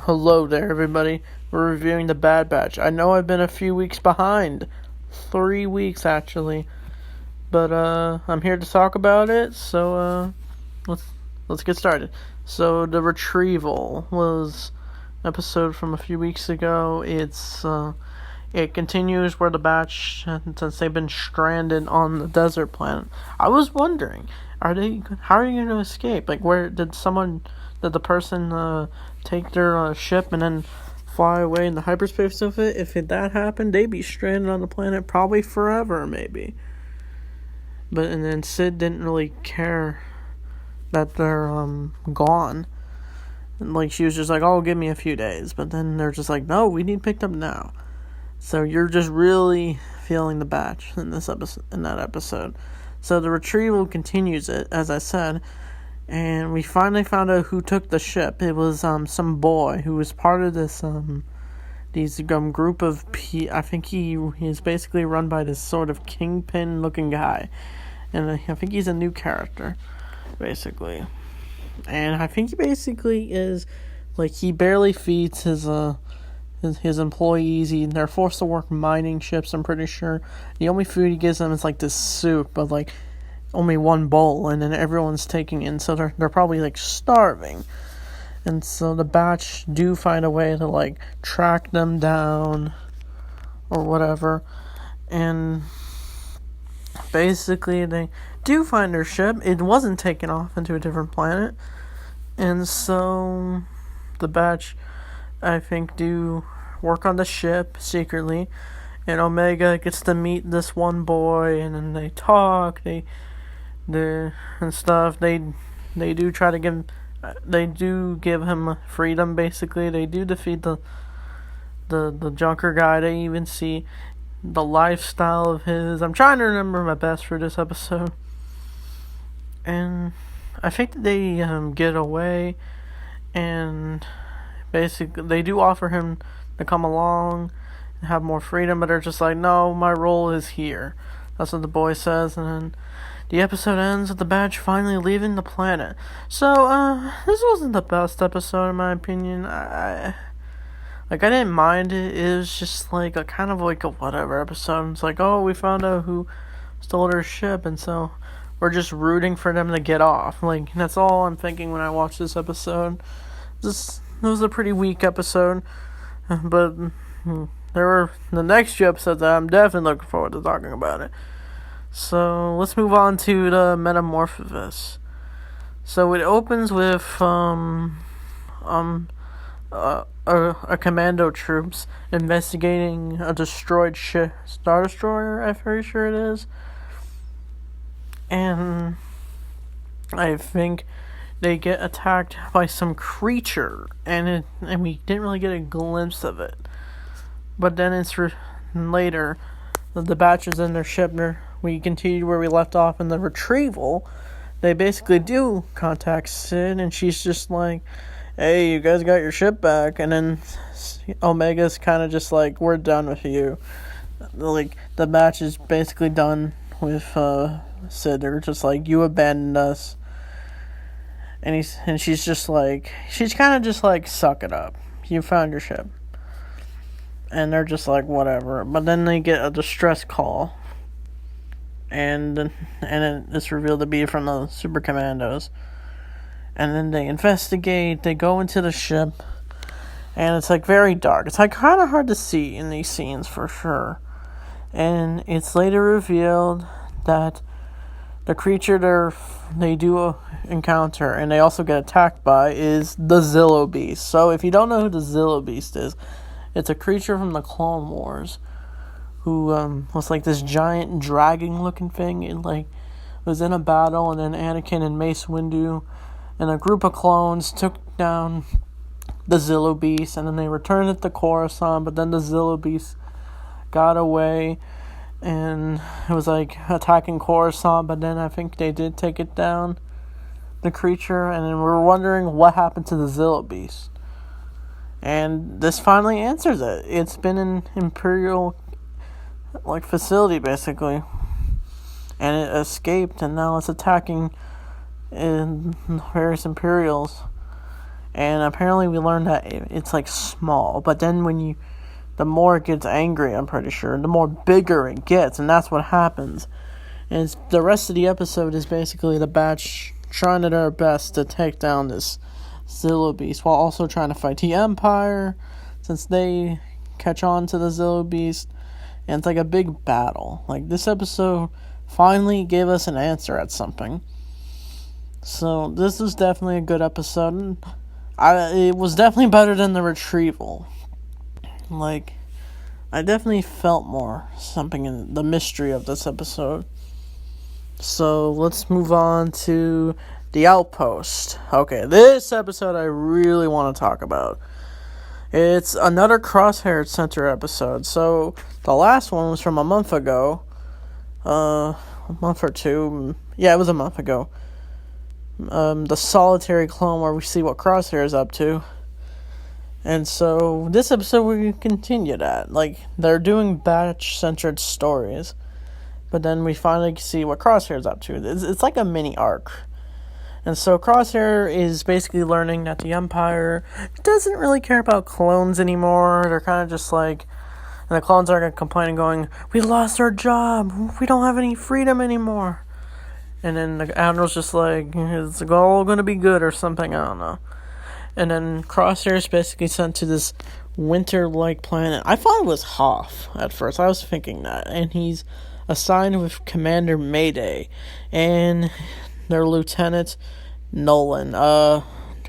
Hello there, everybody. We're reviewing The Bad Batch. I know I've been a few weeks behind. 3 weeks, actually. But, I'm here to talk about it, so, let's get started. So, The Retrieval was an episode from a few weeks ago. It continues where the Batch, since they've been stranded on the desert planet. I was wondering, how are you going to escape? Like, did the person, take their ship and then fly away in the hyperspace of it? If that happened, they'd be stranded on the planet probably forever, maybe. And then Sid didn't really care that they're gone. And, like, she was just like, "Oh, give me a few days." But then they're just like, "No, we need picked up now." So you're just really feeling the Batch in that episode. So the retrieval continues it, as I said. And we finally found out who took the ship. It was some boy who was part of this group of I think he is basically run by this sort of kingpin looking guy, and I think he's a new character, basically. And I think he basically is like he barely feeds his employees. They're forced to work mining ships. I'm pretty sure the only food he gives them is like this soup, but like only one bowl, and then everyone's taking in, so they're probably like starving. And so the Batch do find a way to like track them down or whatever, and basically they do find their ship. It wasn't taken off into a different planet, and so the Batch, I think, do work on the ship secretly, and Omega gets to meet this one boy, and then they talk, and stuff. They do try to give him freedom. Basically, they do defeat the Junker guy. They even see the lifestyle of his. I'm trying to remember my best for this episode, and I think that they get away, and basically they do offer him to come along and have more freedom, but they're just like, "No, my role is here." That's what the boy says, and then the episode ends with the Batch finally leaving the planet. So, this wasn't the best episode in my opinion. I didn't mind it. It was just like a kind of like a whatever episode. It's like, oh, we found out who stole their ship, and so we're just rooting for them to get off. Like, that's all I'm thinking when I watch this episode. It was a pretty weak episode, but there were the next few episodes that I'm definitely looking forward to talking about it. So let's move on to the Metamorphosis. So it opens with a commando troops investigating a destroyed Star Destroyer. I'm very sure it is, and I think they get attacked by some creature, and we didn't really get a glimpse of it. But then it's later, the Batch is in their ship. We continue where we left off in the retrieval. They basically do contact Sid, and she's just like, "Hey, you guys got your ship back." And then Omega's kind of just like, "We're done with you." Like, the Batch is basically done with Sid. They're just like, "You abandoned us." And she's just like, she's kind of just like, "Suck it up. You found your ship." And they're just like, whatever. But then they get a distress call, and it's revealed to be from the Super Commandos. And then they investigate. They go into the ship, and it's like very dark. It's like kind of hard to see in these scenes for sure. And it's later revealed that the creature they do encounter, and they also get attacked by, is the Zillo Beast. So if you don't know who the Zillo Beast is, it's a creature from the Clone Wars who was like this giant dragon-looking thing. It like was in a battle, and then Anakin and Mace Windu and a group of clones took down the Zillo Beast, and then they returned it to Coruscant. But then the Zillo Beast got away, and it was like attacking Coruscant. But then I think they did take it down, the creature, and then we're wondering what happened to the Zillo Beast. And this finally answers it. It's been an Imperial facility basically, and it escaped, and now it's attacking in various Imperials. And apparently we learned that it's like small, but then the more it gets angry, I'm pretty sure, the more bigger it gets, and that's what happens. And the rest of the episode is basically the Batch trying to their best to take down this Zillo Beast while also trying to fight the Empire, since they catch on to the Zillo Beast. And it's like a big battle. Like, this episode finally gave us an answer at something. So, this was definitely a good episode. It was definitely better than the Retrieval. Like, I definitely felt more something in the mystery of this episode. So, let's move on to The Outpost. Okay, this episode I really want to talk about. It's another Crosshair Center episode. So, the last one was from a month ago. A month or two. Yeah, it was a month ago. The Solitary Clone, where we see what Crosshair is up to. And so, this episode we continue that. Like, they're doing Batch-centered stories. But then we finally see what Crosshair is up to. It's like a mini arc. And so Crosshair is basically learning that the Empire doesn't really care about clones anymore. They're kind of just like... And the clones are complaining, going, "We lost our job. We don't have any freedom anymore." And then the Admiral's just like, "It's all going to be good," or something, I don't know. And then Crosshair is basically sent to this winter-like planet. I thought it was Hoth at first. I was thinking that. And he's assigned with Commander Mayday and their Lieutenant Nolan.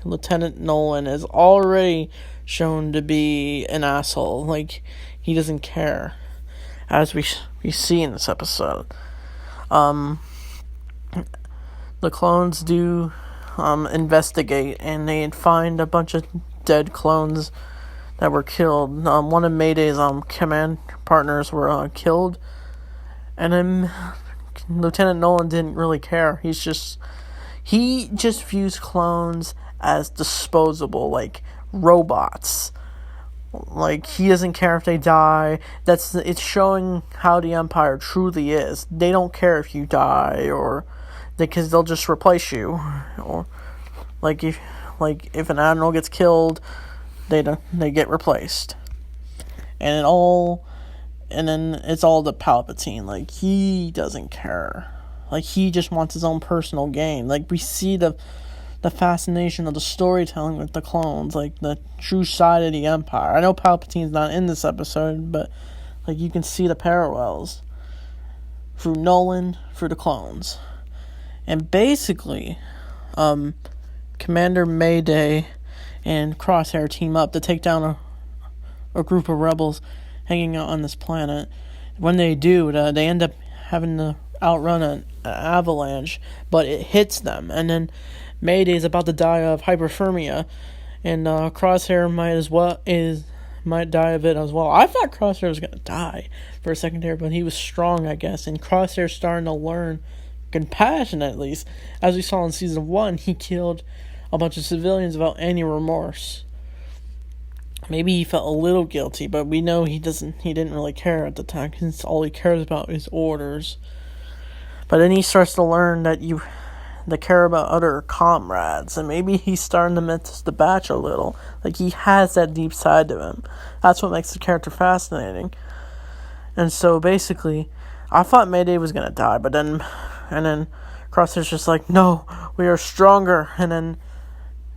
Lieutenant Nolan is already shown to be an asshole. Like, he doesn't care, as we see in this episode. The clones do investigate, and they find a bunch of dead clones that were killed. One of Mayday's command partners were killed, and then Lieutenant Nolan didn't really care. He just views clones as disposable, like robots. Like, he doesn't care if they die. It's showing how the Empire truly is. They don't care if you die, or because they'll just replace you. Or if an admiral gets killed, they get replaced. And then it's all the Palpatine. Like, he doesn't care. Like, he just wants his own personal gain. Like, we see the fascination of the storytelling with the clones, like the true side of the Empire. I know Palpatine's not in this episode, but like, you can see the parallels through Nolan, through the clones. And basically, Commander Mayday and Crosshair team up to take down a group of rebels hanging out on this planet. When they do, they end up having to outrun an avalanche, but it hits them, and then Mayday is about to die of hypothermia, and Crosshair might die of it as well. I thought Crosshair was gonna die for a second there, but he was strong, I guess, and Crosshair's starting to learn compassion, at least. As we saw in season 1, he killed a bunch of civilians without any remorse. Maybe he felt a little guilty, but we know he didn't really care at the time, because all he cares about is orders. But then he starts to learn that they care about other comrades, and maybe he's starting to miss the Batch a little. Like, he has that deep side to him. That's what makes the character fascinating. And so basically, I thought Mayday was gonna die, but then Crosshair's just like, "No, we are stronger," and then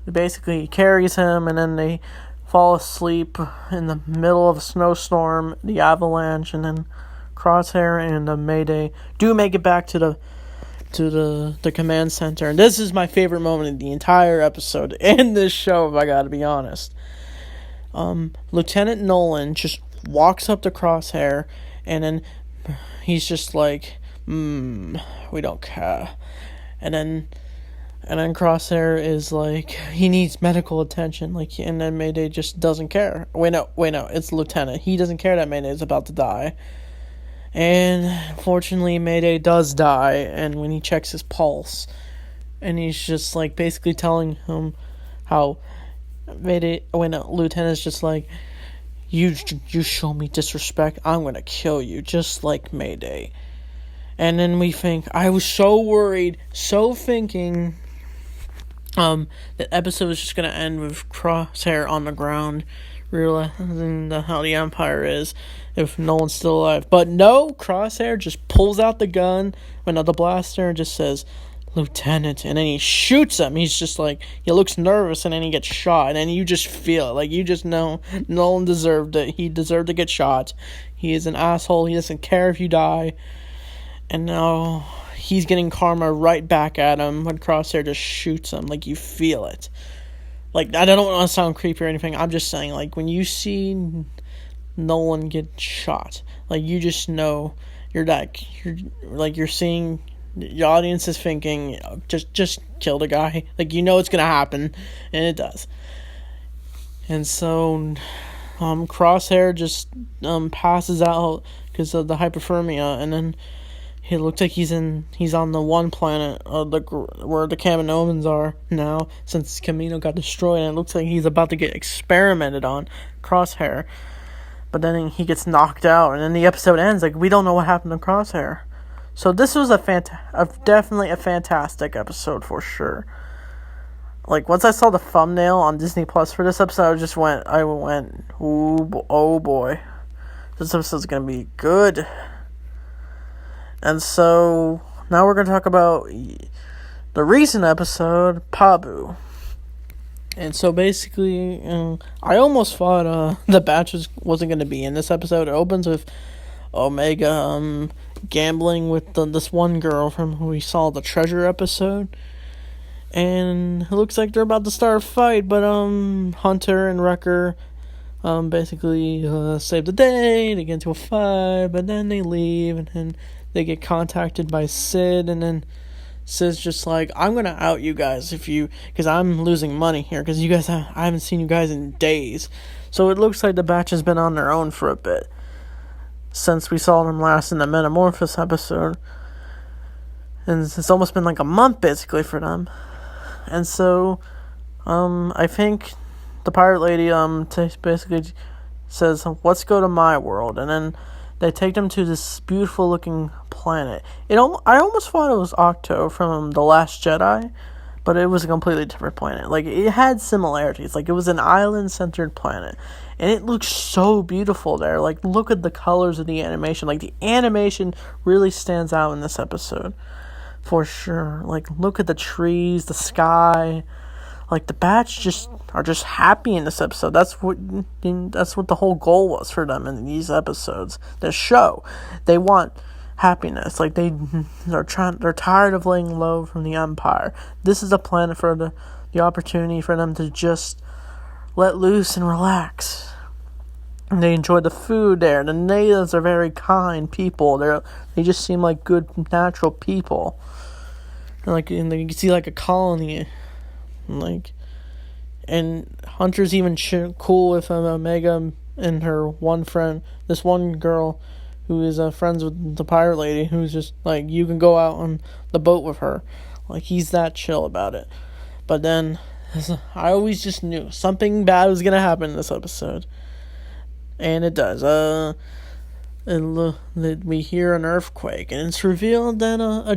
basically he carries him, and then they fall asleep in the middle of a snowstorm, the avalanche, and then Crosshair and Mayday do make it back to the command center. And this is my favorite moment in the entire episode and this show, if I gotta be honest. Lieutenant Nolan just walks up to Crosshair, and then he's just like, "We don't care." And then Crosshair is like, he needs medical attention, like, and then Mayday just doesn't care. Wait, no, it's Lieutenant. He doesn't care that Mayday is about to die. And fortunately, Mayday does die, and when he checks his pulse, and he's just like basically telling him how Lieutenant's just like, you show me disrespect, I'm gonna kill you, just like Mayday. And then we think, I was so worried, so thinking The episode is just gonna end with Crosshair on the ground, realizing how the Empire is if no one's still alive. But no, Crosshair just pulls out the gun, the blaster, and just says, "Lieutenant," and then he shoots him. He's just like, he looks nervous, and then he gets shot, and then you just feel it. Like, you just know Nolan deserved it. He deserved to get shot. He is an asshole. He doesn't care if you die. And now he's getting karma right back at him when Crosshair just shoots him. Like, you feel it. Like, I don't want to sound creepy or anything. I'm just saying, like, when you see Nolan get shot, like, you just know you're seeing, the audience is thinking, just kill the guy. Like, you know it's gonna happen, and it does. And so, Crosshair just passes out because of the hypothermia, and then it looks like he's on the one planet where the Kaminomans are now, since Kamino got destroyed, and it looks like he's about to get experimented on, Crosshair. But then he gets knocked out, and then the episode ends. Like, we don't know what happened to Crosshair. So this was definitely a fantastic episode for sure. Like, once I saw the thumbnail on Disney Plus for this episode, I went, oh boy, this episode's gonna be good. And so, now we're going to talk about the recent episode, Pabu. And so, basically, I almost thought the Batch wasn't going to be in this episode. It opens with Omega gambling with this one girl from who we saw the treasure episode. And it looks like they're about to start a fight, but Hunter and Wrecker basically save the day. They get into a fight, but then they leave, and then they get contacted by Sid, and then Sid's just like, I'm gonna out you guys because I'm losing money here, because you guys, I haven't seen you guys in days. So it looks like the Batch has been on their own for a bit, since we saw them last in the Metamorphosis episode. And it's almost been like a month, basically, for them. And so, I think the pirate lady, basically says, let's go to my world, and then they take them to this beautiful looking planet. I almost thought it was Octo from The Last Jedi, but it was a completely different planet. Like, it had similarities. Like, it was an island-centered planet, and it looks so beautiful there. Like, look at the colors of the animation. Like, the animation really stands out in this episode, for sure. Like, look at the trees, the sky. Like, the Batch are just happy in this episode. That's what the whole goal was for them in these episodes. The show, they want happiness. Like, they're tired of laying low from the Empire. This is a planet for the opportunity for them to just let loose and relax. And they enjoy the food there. The natives are very kind people. They just seem like good, natural people. And you can see like a colony. And Hunter's even cool with Omega and her one friend, this one girl who is friends with the pirate lady, who's just like, you can go out on the boat with her. Like, he's that chill about it. But then, I always just knew something bad was gonna happen in this episode. And it does. We hear an earthquake, and it's revealed that a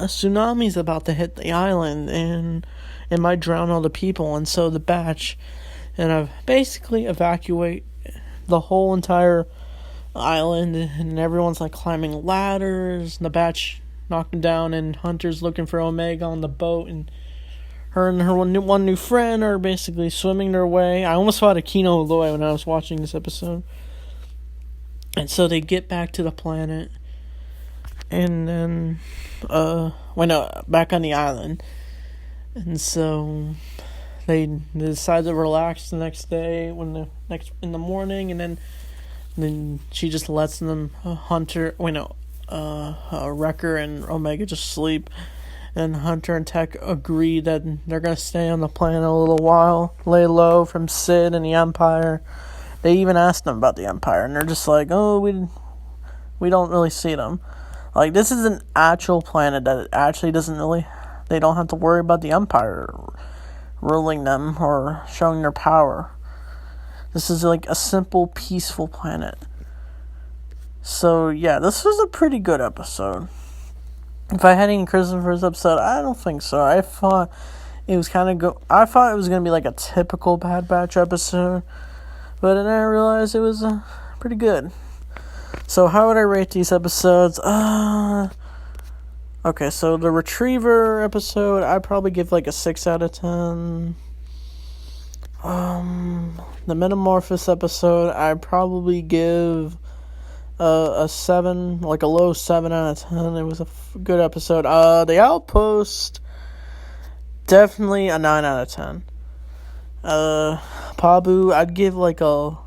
tsunami is about to hit the island, and it might drown all the people. And so the Batch basically evacuate the whole entire island, and everyone's like climbing ladders, and the Batch knocking down, and Hunter's looking for Omega on the boat, and her one new friend are basically swimming their way. I almost thought of Kino Loy when I was watching this episode. And so they get back to the planet, and then back on the island. And so they decide to relax the next day in the morning, and then she just lets them Wrecker and Omega just sleep. And Hunter and Tech agree that they're gonna stay on the planet a little while, lay low from Sid and the Empire. They even asked them about the Empire, and they're just like, oh, we don't really see them. Like, this is an actual planet that actually they don't have to worry about the Empire ruling them or showing their power. This is like a simple, peaceful planet. So, yeah, this was a pretty good episode. If I had any criticism for this episode, I don't think so. I thought It was kind of I thought it was gonna be like a typical Bad Batch episode, but then I realized it was pretty good. So how would I rate these episodes? Okay, so the Retriever episode, I'd probably give like a 6 out of 10. The Metamorphosis episode, I'd probably give a 7, like a low 7 out of 10. It was a good episode. The Outpost, definitely a 9 out of 10. Pabu, I'd give like a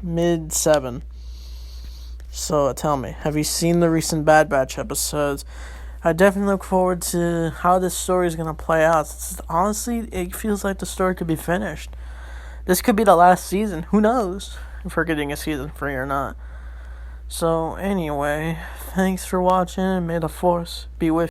mid 7. So tell me, have you seen the recent Bad Batch episodes? I definitely look forward to how this story is going to play out. Honestly, it feels like the story could be finished. This could be the last season. Who knows if we're getting a season 3 or not. So anyway, thanks for watching, and may the Force be with you.